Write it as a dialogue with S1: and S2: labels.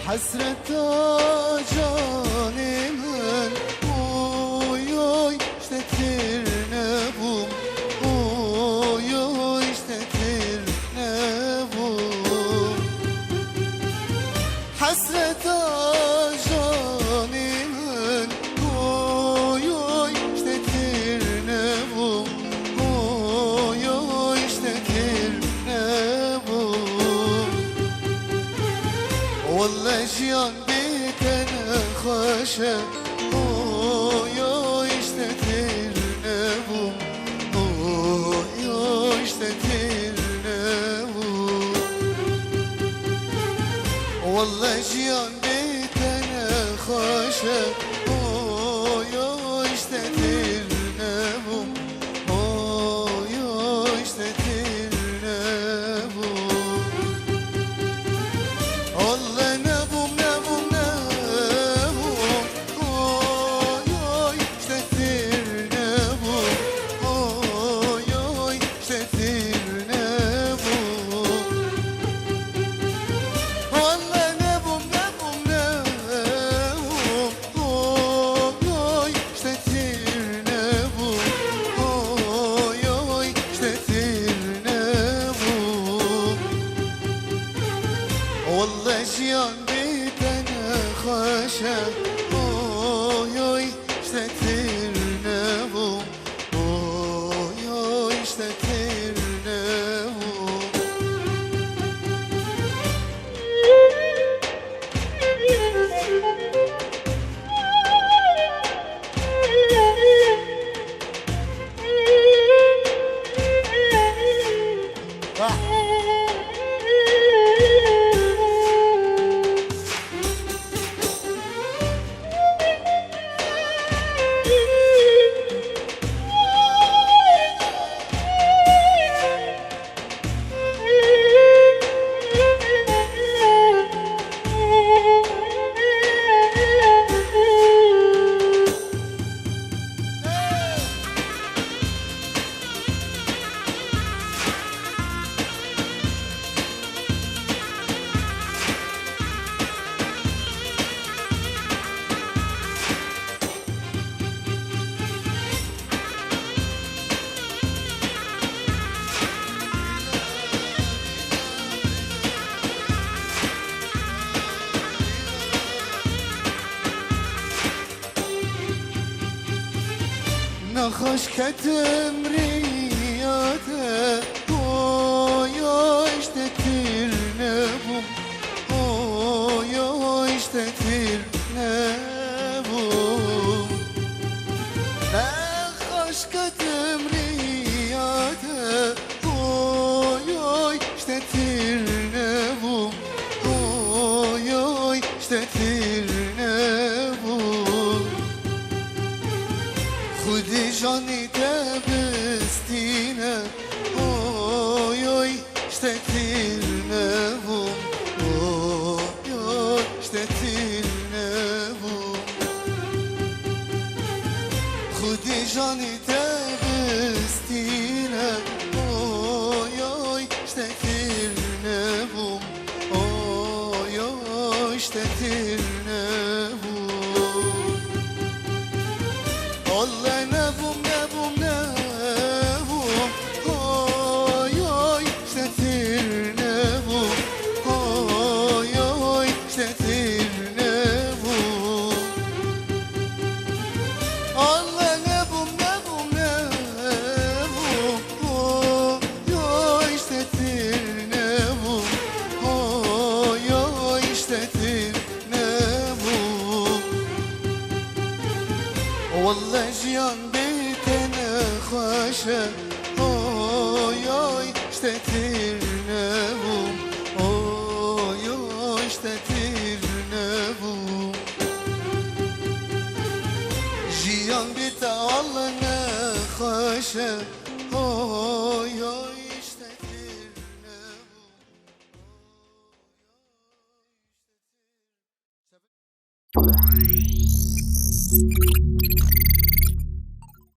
S1: حسرت canımın oy oy işletir ne bum oy oy işletir ne bum Hasret canımın oy oy işletir ne bum oy oy işletir ne bum والله جيان بيك انا خاشة اوي اشتتر نبوم اوي اشتتر نبوم والله جيان بيك انا خاشة اوي اشتتر نبوم اوي اشتتر نبوم والله نبوم نبوم نبوم اوي اوي اشتثر نبوم اوي اوي اشتثر نبوم والله نبوم نبوم نبوم اوي اوي اشتثر نبوم اوي اوي اشتثر نبوم والله جيان بيت انا خاشة اوي اوي اشتكتر نبوم اوي اوي اشتكتر نبوم نخش كتم رياته اوي اوي اشتكتر نبوم اوي اوي اشتكتر نبوم نخش كتم رياته اوي اوي اشتكتر نبوم اوي اوي اشتكتر نبوم خودی جانی تبستینه اوی اوی اشتتیر نبوم اوی اوی اشتتیر نبوم خودی جانی تبستینه اوی اوی اشتتیر نبوم اوی اوی اشتتیر نبوم والله نبوم نبوم نبوم نخواشه اوی اوی شتتر نبوم اوی اوی شتتر نبوم جیان بیتا والله نخواشه اوی